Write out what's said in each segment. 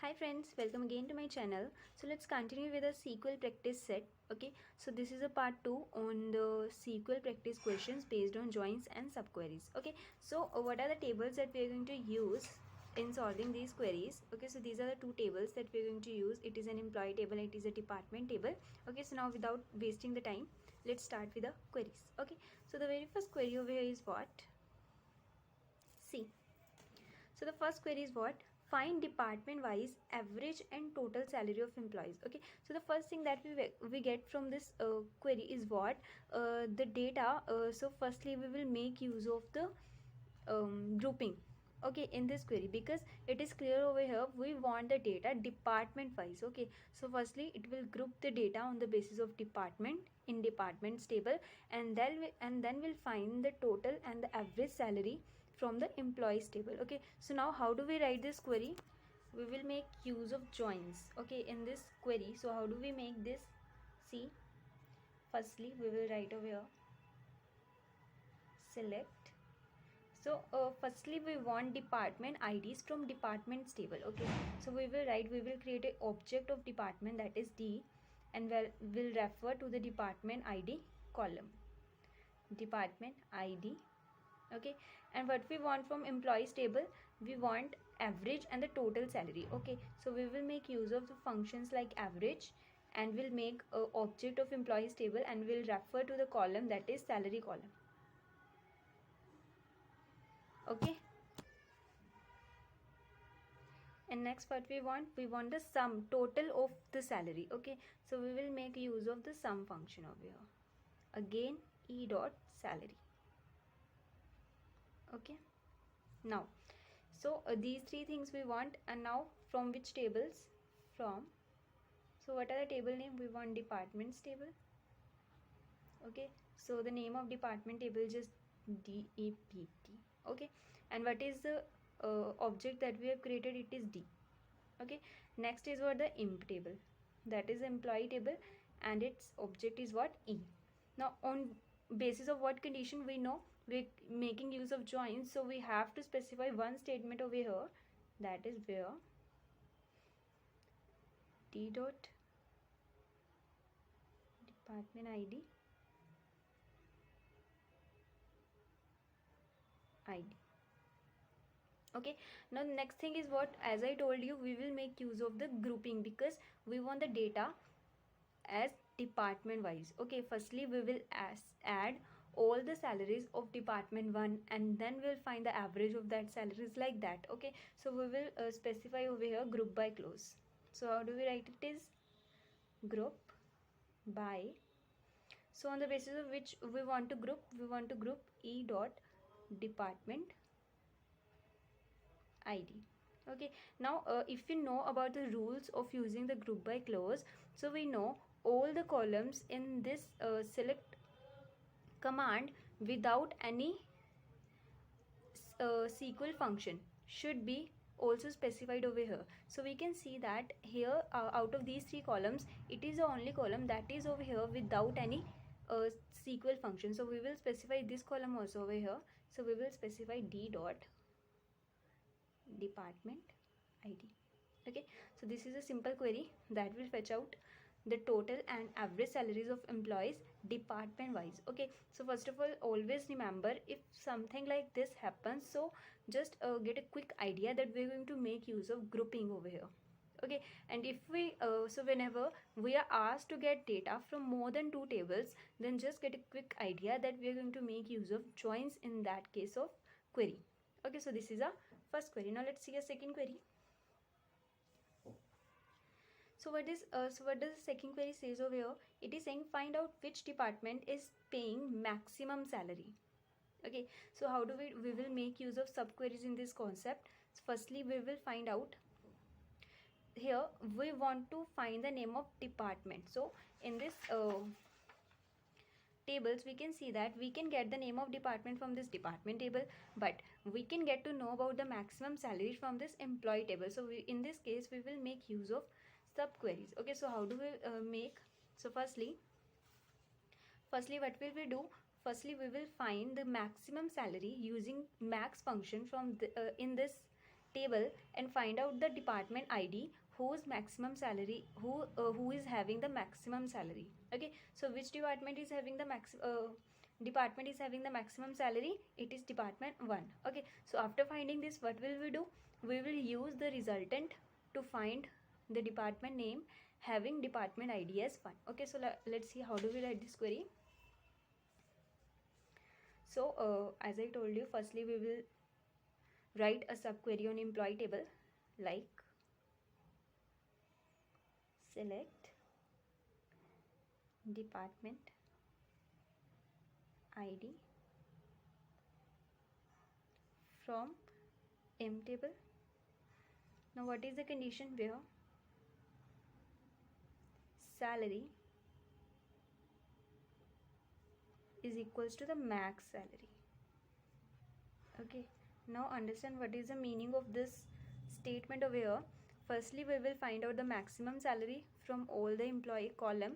Hi friends, welcome again to my channel. So let's continue with the SQL practice set. Okay, so this is a part 2 on the SQL practice questions based on joins and subqueries. Okay, so what are the tables that we are going to use in solving these queries? Okay, so these are the two tables that we are going to use. It is an employee table, it is a department table. Okay, so now without wasting the time, let's start with the queries. Okay, so the very first query over here is what? See. So the first query is what? Find department wise average and total salary of employees. Okay, so the first thing that we get from this query is what? The data. So firstly we will make use of the grouping, okay, in this query, because it is clear over here we want the data department wise. Okay, so firstly it will group the data on the basis of department in departments table, and then we'll find the total and the average salary from the employees table. Okay, so now how do we write this query? We will make use of joins, okay, in this query. So how do we make this? See, firstly we will write over here select. So firstly we want department IDs from departments table. Okay, so we will create a object of department, that is D, and we'll refer to the department ID column, department ID. Okay, and what we want from employees table? We want average and the total salary. Okay, so we will make use of the functions like average, and we'll make a object of employees table, and we'll refer to the column, that is salary column. Okay, and next what we want the sum total of the salary. Okay, so we will make use of the sum function over here, again e dot salary. Okay, now so these three things we want, and now from which tables? From, so what are the table name? We want departments table. Okay, so the name of department table is just DEPT. Okay, and what is the object that we have created? It is D. Okay, next is what? The imp table, that is employee table, and its object is what? E. Now on basis of what condition? We know we're making use of joins, so we have to specify one statement over here, that is where D dot department ID ID. Okay, now the next thing is what? As I told you, we will make use of the grouping because we want the data as department wise. Okay, firstly we will add all the salaries of department 1, and then we'll find the average of that salaries, like that. Okay, so we will specify over here group by clause. So how do we write it? Is group by, so on the basis of which we want to group E dot department ID. Okay, now if you know about the rules of using the group by clause, so we know all the columns in this select command without any SQL function should be also specified over here. So we can see that here out of these three columns, it is the only column that is over here without any SQL function. So we will specify this column also over here. So we will specify D dot department ID. Okay, so this is a simple query that will fetch out the total and average salaries of employees department wise. Okay, so first of all, always remember, if something like this happens, so just get a quick idea that we're going to make use of grouping over here. Okay, and if we so whenever we are asked to get data from more than two tables, then just get a quick idea that we are going to make use of joins in that case of query. Okay, so this is a first query. Now let's see a second query. So what does the second query says over here? It is saying find out which department is paying maximum salary. Okay, so how do we will make use of subqueries in this concept? So firstly we will find out, here we want to find the name of department. So in this tables we can see that we can get the name of department from this department table, but we can get to know about the maximum salary from this employee table. So in this case we will make use of subqueries. Okay, so how do we make? So firstly what will we do? Firstly we will find the maximum salary using max function from the, in this table and find out the department ID whose maximum salary, who is having the maximum salary. Okay, so which department is having the maximum salary? It is department 1. Okay, so after finding this, what will we do? We will use the resultant to find the department name having department ID as 1. Okay, so let's see how do we write this query. So as I told you, firstly we will write a subquery on employee table like select department ID from M table. Now what is the condition? Where salary is equals to the max salary. Okay, now understand what is the meaning of this statement over here. Firstly, we will find out the maximum salary from all the employee column,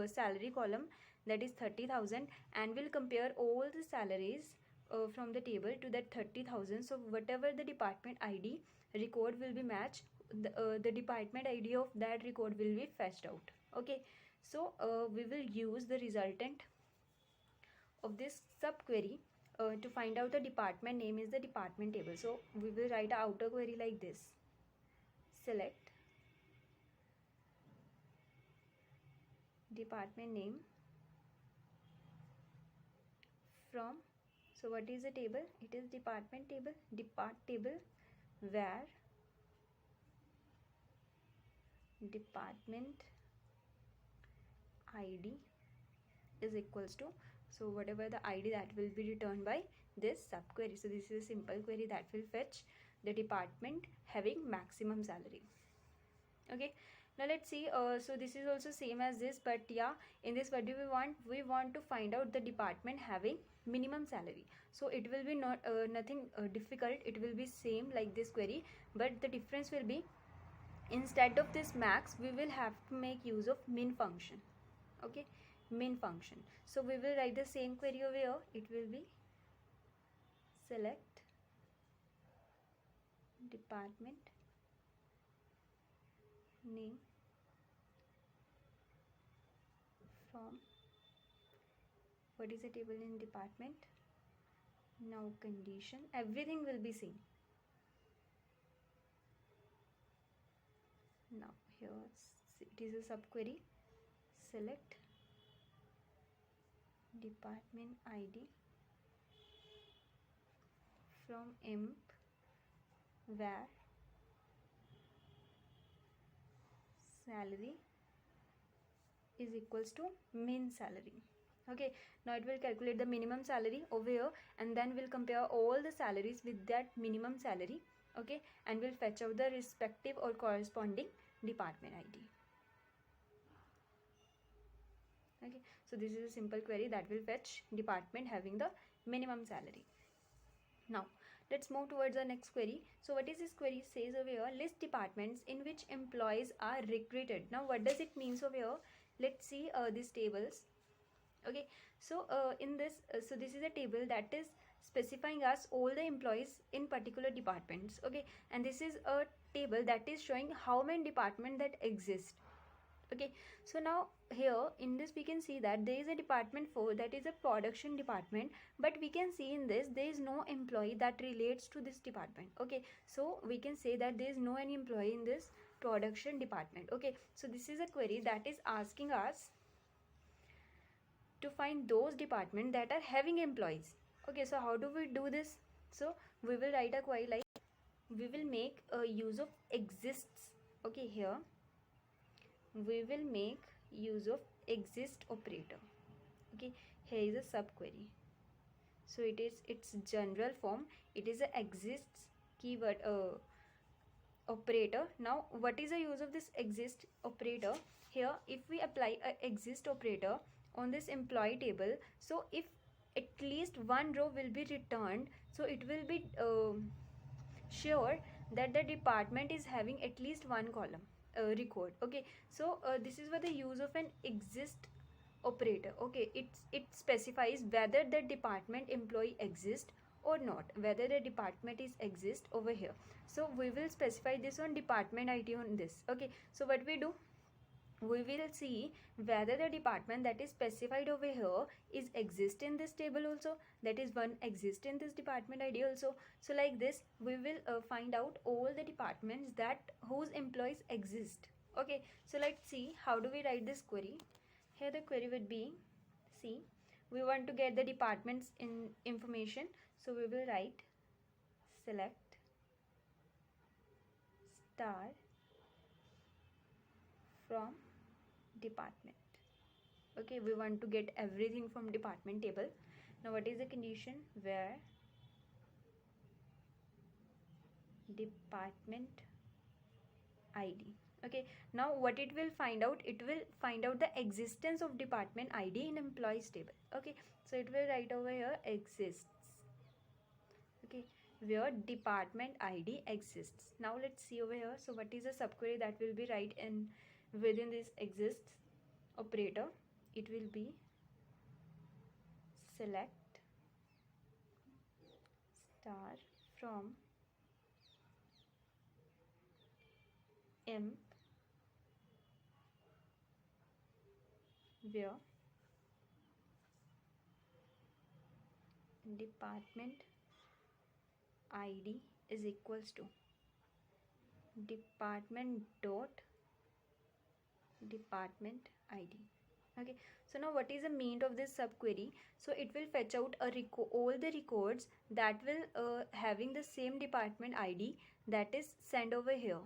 salary column, that is 30,000, and we'll compare all the salaries from the table to that 30,000. So whatever the department ID record will be matched, the department ID of that record will be fetched out. Okay, so we will use the resultant of this subquery to find out the department name is the department table. So we will write a outer query like this: select department name from, so what is the table? It is department table, depart table, where department ID is equals to, so whatever the ID that will be returned by this subquery. So this is a simple query that will fetch the department having maximum salary. Okay, now let's see. So this is also same as this, but yeah, in this what do we want? We want to find out the department having minimum salary. So it will be not nothing difficult. It will be same like this query, but the difference will be, instead of this max, we will have to make use of min function. Okay, min function. So we will write the same query over here. It will be select department name from, what is the table in department? Now condition, everything will be same. Now here it is a subquery, select department ID from emp where salary is equals to min salary. Okay, now it will calculate the minimum salary over here, and then we'll compare all the salaries with that minimum salary. Okay, and we'll fetch out the respective or corresponding department ID. Okay, so this is a simple query that will fetch department having the minimum salary. Now let's move towards the next query. So what is this query? Says over here, list departments in which employees are recruited. Now what does it mean over here? Let's see these tables. Okay, so in this, so this is a table that is specifying us all the employees in particular departments. Okay, and this is a table that is showing how many departments that exist. Okay, so now here in this we can see that there is a department 4, that is a production department, but we can see in this there is no employee that relates to this department. Okay, so we can say that there is no any employee in this production department. Okay, so this is a query that is asking us to find those departments that are having employees. Okay, so how do we do this? So we will write a query like, we will make a use of exists. Okay, here we will make use of exist operator. Okay, here is a subquery. So it is its general form. It is a exists keyword operator. Now what is the use of this exist operator? Here if we apply a exist operator on this employee table, so if at least one row will be returned, so it will be sure that the department is having at least one column record. Okay, so this is what the use of an exist operator. Okay, it specifies whether the department employee exists or not, whether the department is exist over here. So we will specify this on department ID on this. Okay, so what we do, we will see whether the department that is specified over here is exist in this table also, that is one exist in this department ID also. So like this we will find out all the departments that whose employees exist. Okay, so let's see how do we write this query. Here the query would be, see, we want to get the departments in information, so we will write select star from department. Okay, we want to get everything from department table. Now what is the condition? Where department ID. Okay, now what it will find out, it will find out the existence of department ID in employees table. Okay, so it will write over here exists. Okay, where department ID exists. Now let's see over here. So what is the subquery that will be right in within this exists operator? It will be select star from emp where department ID is equals to department dot department ID. Okay, so now what is the mean of this subquery? So it will fetch out all the records that will having the same department ID that is sent over here.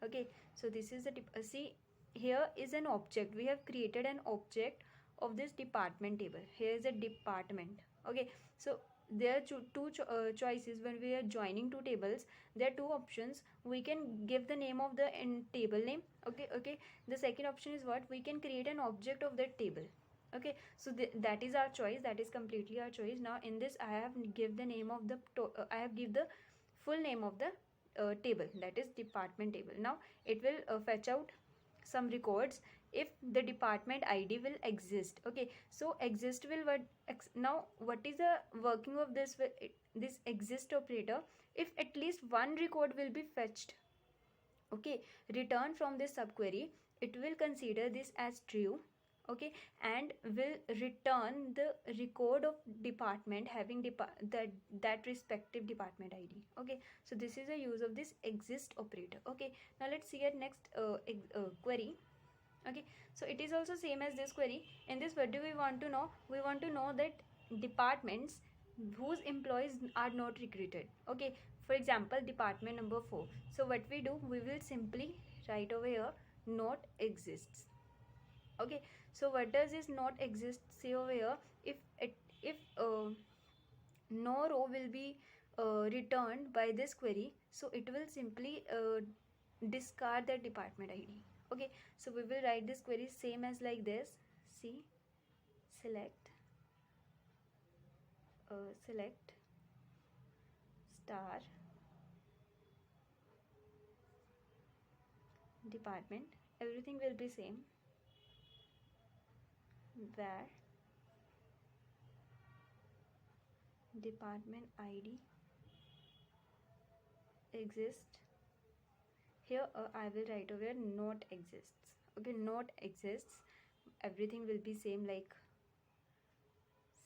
Okay, so this is the see, here is an object, we have created an object of this department table. Here is a department. Okay, so there are two choices when we are joining two tables. There are two options. We can give the name of the table name. Okay, the second option is what, we can create an object of that table. Okay, so that is our choice, that is completely our choice. Now in this I have give the name of the I have give the full name of the table, that is department table. Now it will fetch out some records if the department ID will exist. Okay, so exist will what now what is the working of this this exist operator? If at least one record will be fetched, okay, return from this subquery, it will consider this as true. Okay, and will return the record of department having that respective department ID. Okay, so this is a use of this exist operator. Okay, now let's see our next query. Okay, so it is also same as this query. In this, what do we want to know? We want to know that departments whose employees are not recruited. Okay, for example department number 4. So what we do, we will simply write over here not exists. Okay, so what does this not exist say over here? If no row will be returned by this query, so it will simply discard the department ID. Okay, so we will write this query same as like this. See, select select star department, everything will be same, where department ID exists. Here I will write over not exists. Okay, not exists, everything will be same like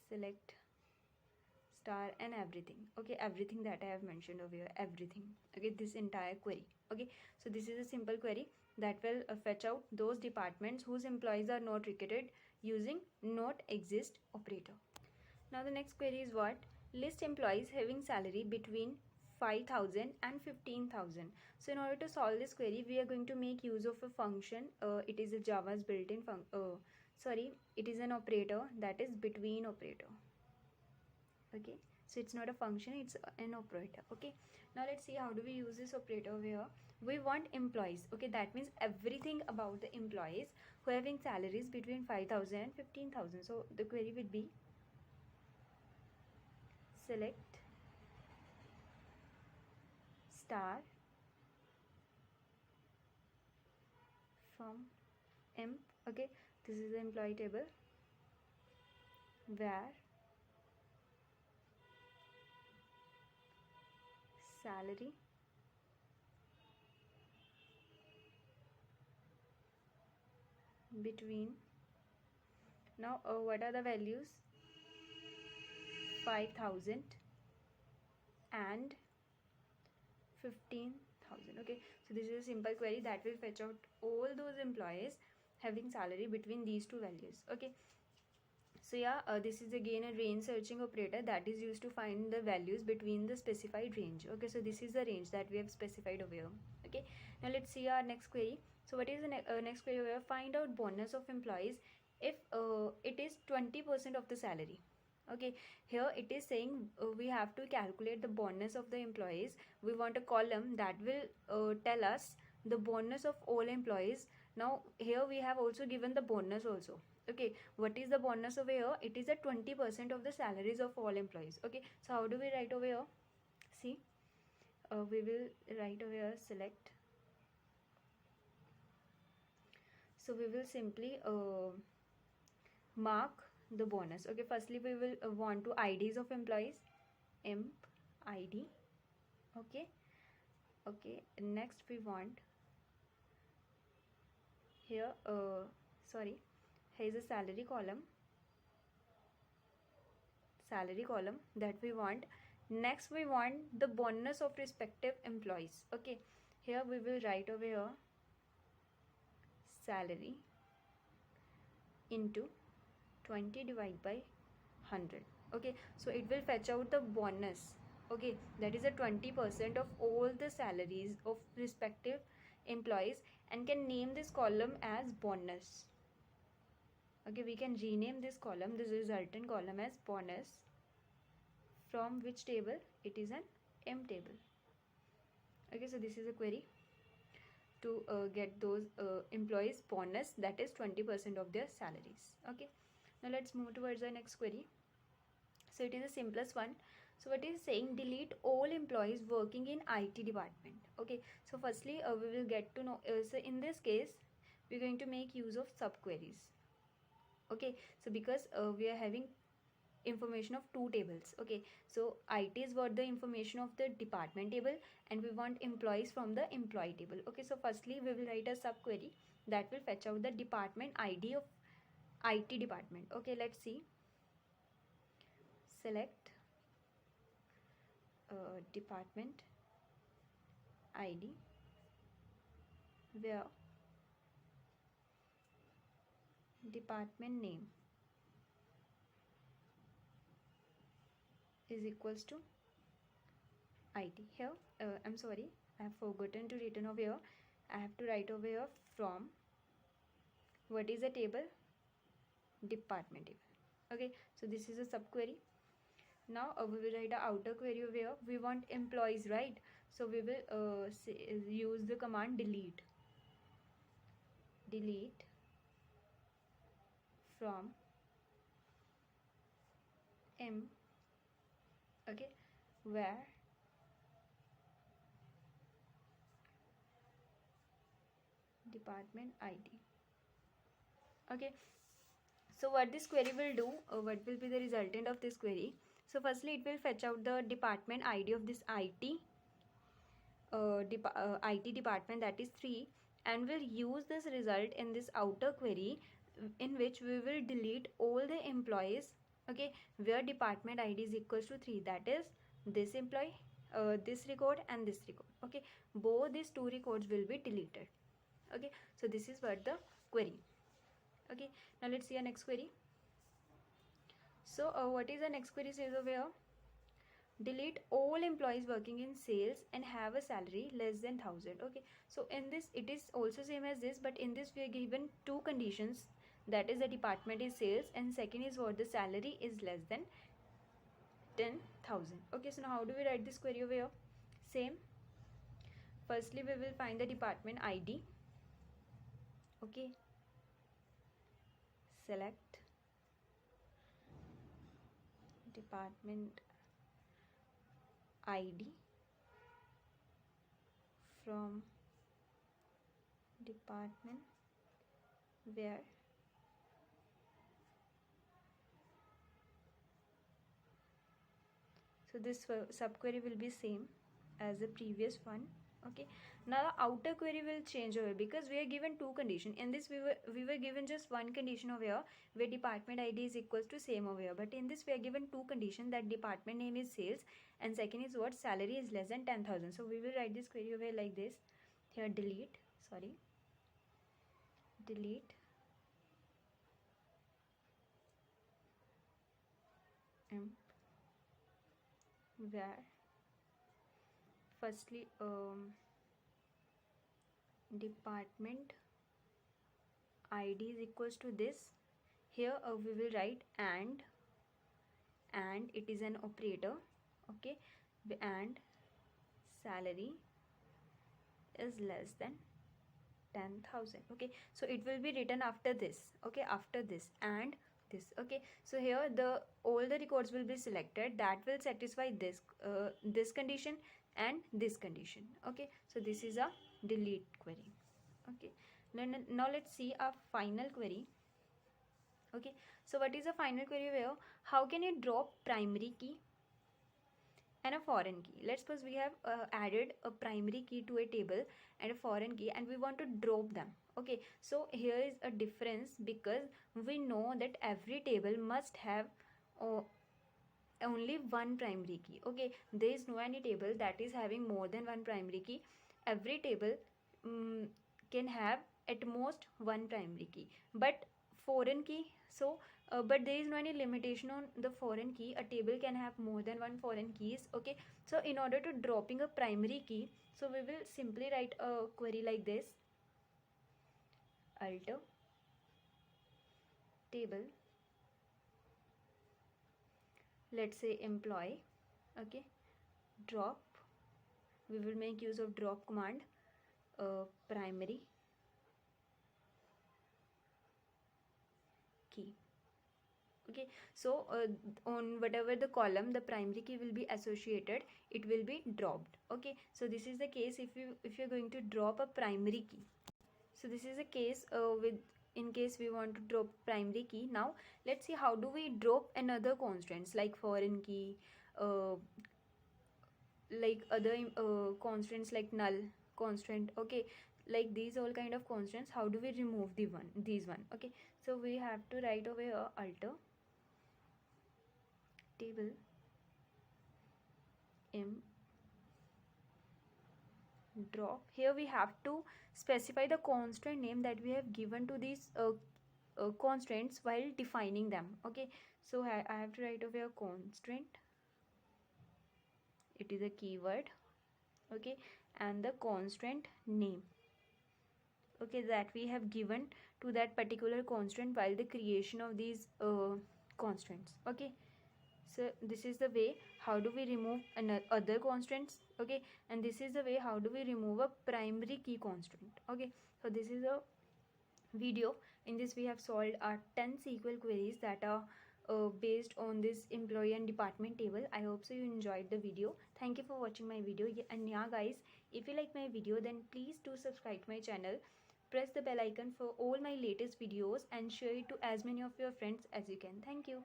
select star and everything. Okay, everything that I have mentioned over here, everything. Okay, this entire query. Okay, so this is a simple query that will fetch out those departments whose employees are not recruited using not exist operator. Now the next query is what, list employees having salary between 5,000 and 15,000. So in order to solve this query, we are going to make use of a function. It is a Java's built-in it is an operator, that is between operator. Okay, so it's not a function, it's an operator. Okay, now let's see how do we use this operator here. We want employees. Okay, that means everything about the employees who are having salaries between 5,000 and 15,000. So the query would be select star from emp. Okay, this is the employee table, where salary between, now what are the values, 5,000 and 15,000. Okay, so this is a simple query that will fetch out all those employees having salary between these two values. Okay, so yeah, this is again a range searching operator that is used to find the values between the specified range. Okay, so this is the range that we have specified over here. Okay, now let's see our next query. So what is the next query over here? Find out bonus of employees if it is 20% of the salary. Okay, here it is saying we have to calculate the bonus of the employees. We want a column that will tell us the bonus of all employees. Now here we have also given the bonus also. Okay, what is the bonus over here? It is a 20% of the salaries of all employees. Okay, so how do we write over here? See, we will write over here, select. So we will simply mark the bonus. Okay, firstly we will want to IDs of employees, emp ID. Okay, okay, next we want here sorry, here is a salary column that we want. Next we want the bonus of respective employees. Okay, here we will write over here salary into 20 divided by 100. Okay, so it will fetch out the bonus. Okay, that is a 20% of all the salaries of respective employees, and can name this column as bonus. Okay, we can rename this column, this resultant column, as bonus. From which table? It is an M table. Okay, so this is a query to get those employees bonus, that is 20% of their salaries. Okay, now let's move towards the next query. So it is the simplest one. So what is saying, delete all employees working in IT department. Okay, so firstly we will get to know, so in this case we're going to make use of subqueries. Okay, so because we are having information of two tables. Okay, so IT is what the information of the department table, and we want employees from the employee table. Okay, so firstly we will write a subquery that will fetch out the department ID of IT department. Okay, let's see. Select department ID, where department name is equals to IT. Here I'm sorry, I have forgotten to written over here. I have to write over here from, what is the table? Department table. Okay, so this is a subquery. Now we will write a outer query over here. We want employees, right? So we will use the command delete from M. Okay, where department ID. Okay, so what this query will do, what will be the resultant of this query? So firstly it will fetch out the department ID of this IT IT department, that is 3, and will use this result in this outer query, in which we will delete all the employees, okay, where department ID is equals to 3, that is this employee, this record and this record. Okay, both these two records will be deleted. Okay, so this is what the query. Okay, now let's see our next query. So what is the next query says over here? Delete all employees working in sales and have a salary less than 1,000. Okay, so in this it is also same as this, but in this we are given two conditions, that is the department is sales, and second is what the salary is less than 10,000. Okay, so now how do we write this query over here? Same, firstly we will find the department ID. Okay, select department ID from department where so this subquery will be same as the previous one. Okay, now the outer query will change over because we are given two conditions. In this we were given just one condition over here where department ID is equals to same over here, but in this we are given two conditions, that department name is sales and second is what, salary is less than 10,000. So we will write this query over here like this. Here delete where firstly department ID is equals to this. Here we will write and it is an operator. Okay, and salary is less than 10,000. Okay, so it will be written after this. Okay, after this and this. Okay, so here all the records will be selected that will satisfy this condition and this condition. Okay, so this is a delete query. Okay, now let's see a final query. Okay, so what is a final query here? How can you drop primary key and a foreign key? Let's suppose we have added a primary key to a table and a foreign key and we want to drop them. Okay, so here is a difference because we know that every table must have only one primary key. Okay, there is no any table that is having more than one primary key. Every table can have at most one primary key, but foreign key, so but there is no any limitation on the foreign key. A table can have more than one foreign keys. Okay, so in order to dropping a primary key, so we will simply write a query like this: alter table, let's say employee. Okay, drop, we will make use of drop command, primary key. Okay, so on whatever the column the primary key will be associated, it will be dropped. Okay, so this is the case if you're going to drop a primary key. So this is a case with in case we want to drop primary key. Now let's see how do we drop another constraints like foreign key, like other constraints like null constraint. Okay, like these all kind of constraints, how do we remove these one? Okay, so we have to write over here alter table drop. Here we have to specify the constraint name that we have given to these constraints while defining them. Okay, so I have to write over here constraint, it is a keyword. Okay, and the constraint name, okay, that we have given to that particular constraint while the creation of these constraints. Okay, so this is the way how do we remove other constraints. Okay, and this is the way how do we remove a primary key constraint. Okay, so this is a video. In this we have solved our 10 SQL queries that are based on this employee and department table. I hope so you enjoyed the video. Thank you for watching my video. And yeah guys, if you like my video then please do subscribe to my channel, press the bell icon for all my latest videos and share it to as many of your friends as you can. Thank you.